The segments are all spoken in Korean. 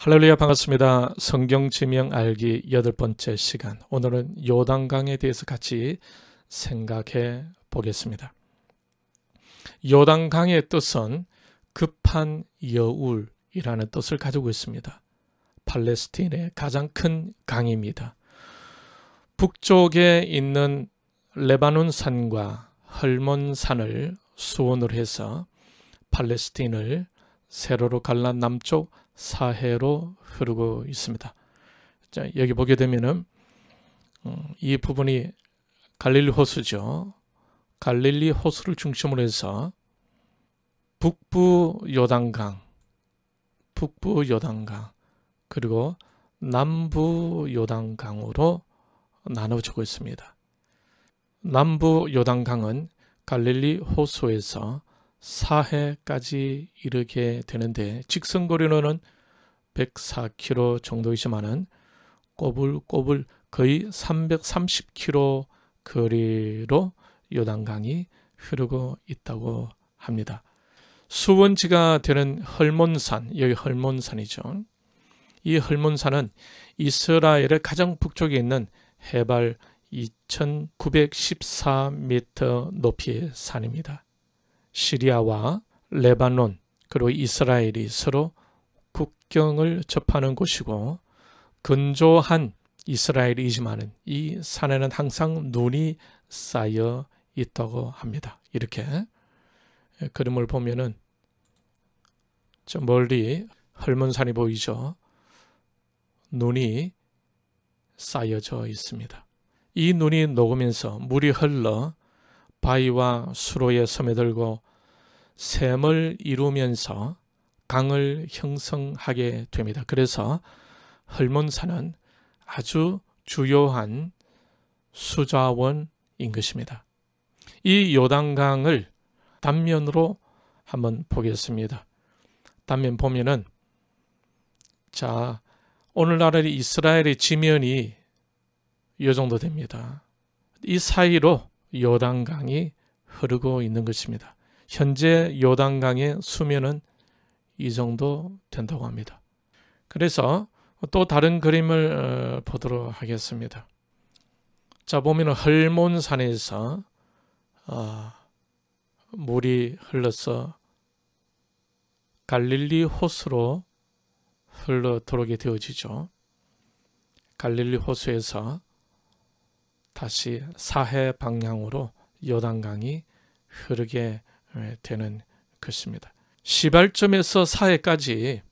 할렐루야, 반갑습니다. 성경 지명 알기 8번째 시간. 오늘은 요단강에 대해서 같이 생각해 보겠습니다. 요단강의 뜻은 급한 여울이라는 뜻을 가지고 있습니다. 팔레스틴의 가장 큰 강입니다. 북쪽에 있는 레바논 산과 헐몬 산을 수원으로 해서 팔레스틴을 세로로 갈라 남쪽 사해로 흐르고 있습니다. 자, 여기 보게 되면은 이 부분이 갈릴리 호수죠. 갈릴리 호수를 중심으로 해서 북부 요단강, 그리고 남부 요단강으로 나눠지고 있습니다. 남부 요단강은 갈릴리 호수에서 사해까지 이르게 되는데 직선거리로는 104km 정도이지만은 꼬불꼬불 거의 330km 거리로 요단강이 흐르고 있다고 합니다. 수원지가 되는 헐몬산, 여기 헐몬산이죠. 이 헐몬산은 이스라엘의 가장 북쪽에 있는 해발 2914m 높이의 산입니다. 시리아와 레바논 그리고 이스라엘이 서로 국경을 접하는 곳이고 건조한 이스라엘이지만 이 산에는 항상 눈이 쌓여 있다고 합니다. 이렇게 그림을 보면은 저 멀리 헐몬산이 보이죠. 눈이 쌓여져 있습니다. 이 눈이 녹으면서 물이 흘러 바위와 수로에 스며들고 샘을 이루면서 강을 형성하게 됩니다. 그래서 헐몬산은 아주 주요한 수자원인 것입니다. 이 요단강을 단면으로 한번 보겠습니다. 단면 보면은 자, 오늘날의 이스라엘의 지면이 이 정도 됩니다. 이 사이로 요단강이 흐르고 있는 것입니다. 현재 요단강의 수면은 이 정도 된다고 합니다. 그래서 또 다른 그림을 보도록 하겠습니다. 자, 보면 헐몬산에서 물이 흘러서 갈릴리 호수로 흘러 들어오게 되어지죠. 갈릴리 호수에서 다시 사해 방향으로 요단강이 흐르게 되는 것입니다. 시발점에서 사해까지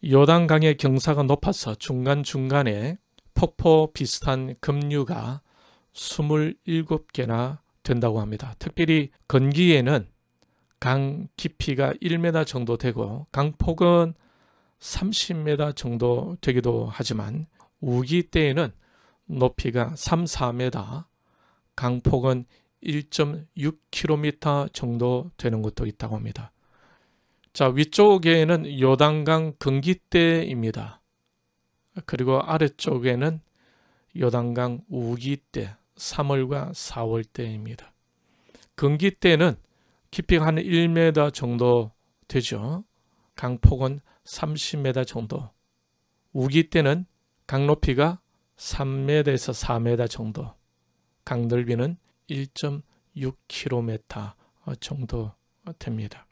요단강의 경사가 높아서 중간중간에 폭포 비슷한 급류가 27개나 된다고 합니다. 특별히 건기에는 강 깊이가 1m 정도 되고 강폭은 30m 정도 되기도 하지만 우기 때에는 높이가 3, 4m, 강폭은 1.6km 정도 되는 곳도 있다고 합니다. 자, 위쪽에는 요단강 건기대입니다. 그리고 아래쪽에는 요단강 우기대, 3월과 4월대입니다. 건기대는 깊이가 한 1m 정도 되죠. 강폭은 30m 정도. 우기대는 강 높이가 3m에서 4m 정도, 강 넓이는 1.6km 정도 됩니다.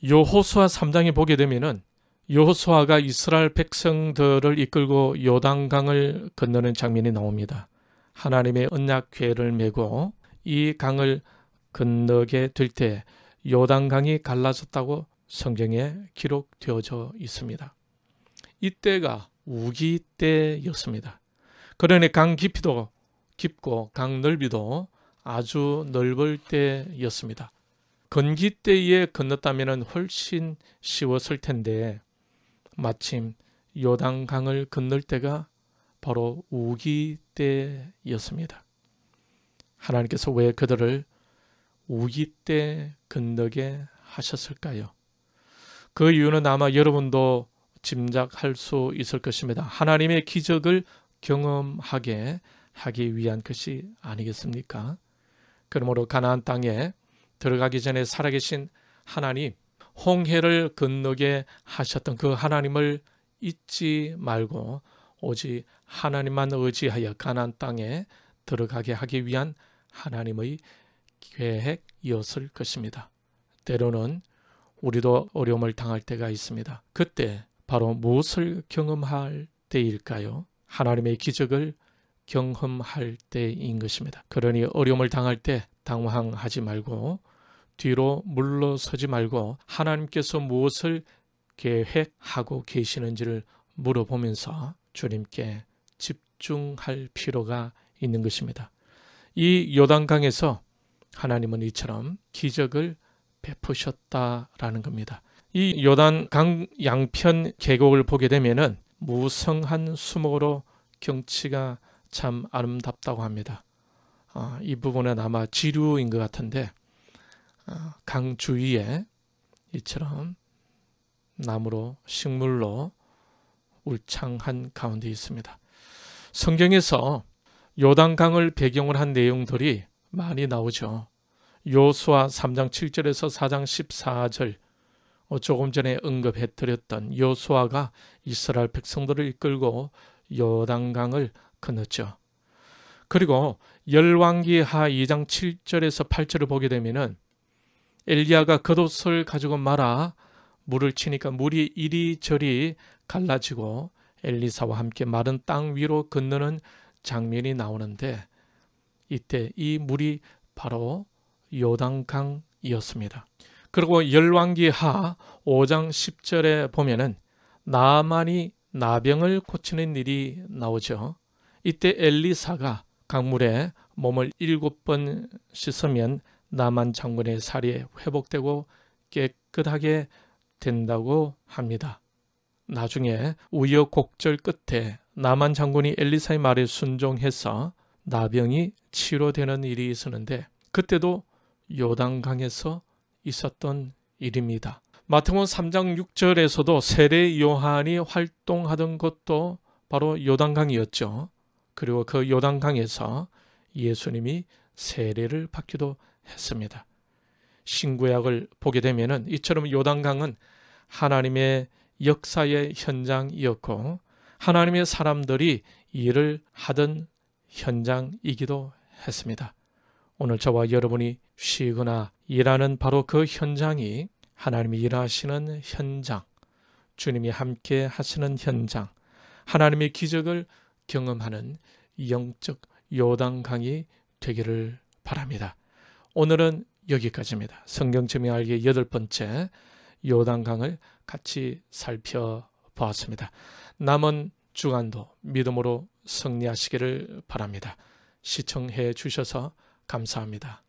여호수아 3장에 보게 되면은 여호수아가 이스라엘 백성들을 이끌고 요단강을 건너는 장면이 나옵니다. 하나님의 언약궤를 메고 이 강을 건너게 될 때 요단강이 갈라졌다고 성경에 기록되어져 있습니다. 이때가 우기 때였습니다. 그러니 강 깊이도 깊고 강 넓이도 아주 넓을 때였습니다. 건기 때에 건넜다면 훨씬 쉬웠을 텐데 마침 요단강을 건널 때가 바로 우기 때였습니다. 하나님께서 왜 그들을 우기 때 건너게 하셨을까요? 그 이유는 아마 여러분도 짐작할 수 있을 것입니다. 하나님의 기적을 경험하게 하기 위한 것이 아니겠습니까? 그러므로 가나안 땅에 들어가기 전에 살아계신 하나님, 홍해를 건너게 하셨던 그 하나님을 잊지 말고 오직 하나님만 의지하여 가나안 땅에 들어가게 하기 위한 하나님의 계획이었을 것입니다. 때로는 우리도 어려움을 당할 때가 있습니다. 그때 바로 무엇을 경험할 때일까요? 하나님의 기적을 경험할 때인 것입니다. 그러니 어려움을 당할 때 당황하지 말고 뒤로 물러서지 말고 하나님께서 무엇을 계획하고 계시는지를 물어보면서 주님께 집중할 필요가 있는 것입니다. 이 요단강에서 하나님은 이처럼 기적을 베푸셨다라는 겁니다. 이 요단강 양편 계곡을 보게 되면은 무성한 수목으로 경치가 참 아름답다고 합니다. 이 부분은 아마 지류인 것 같은데 강 주위에 이처럼 나무로 식물로 울창한 가운데 있습니다. 성경에서 요단강을 배경으로 한 내용들이 많이 나오죠. 여호수아 3장 7절에서 4장 14절 조금 전에 언급해드렸던 여호수아가 이스라엘 백성들을 이끌고 요단강을 건넜죠. 그리고 열왕기하 2장 7절에서 8절을 보게 되면은 엘리야가 겉옷을 가지고 말아 물을 치니까 물이 이리저리 갈라지고 엘리사와 함께 마른 땅 위로 건너는 장면이 나오는데 이때 이 물이 바로 요단강이었습니다. 그리고 열왕기하 5장 10절에 보면은 나만이 나병을 고치는 일이 나오죠. 이때 엘리사가 강물에 몸을 7번 씻으면 나만 장군의 살이 회복되고 깨끗하게 된다고 합니다. 나중에 우여곡절 끝에 나만 장군이 엘리사의 말에 순종해서 나병이 치료되는 일이 있었는데 그때도 요단강에서 있었던 일입니다. 마태복음 3장 6절에서도 세례 요한이 활동하던 것도 바로 요단강이었죠. 그리고 그 요단강에서 예수님이 세례를 받기도 했습니다. 신구약을 보게 되면은 이처럼 요단강은 하나님의 역사의 현장이었고 하나님의 사람들이 일을 하던 현장이기도 했습니다. 오늘 저와 여러분이 쉬거나 일하는 바로 그 현장이 하나님이 일하시는 현장, 주님이 함께 하시는 현장, 하나님의 기적을 경험하는 영적 요단강이 되기를 바랍니다. 오늘은 여기까지입니다. 성경 증명 알기 8번째 요단강을 같이 살펴보았습니다. 남은 주간도 믿음으로 승리하시기를 바랍니다. 시청해 주셔서 감사합니다.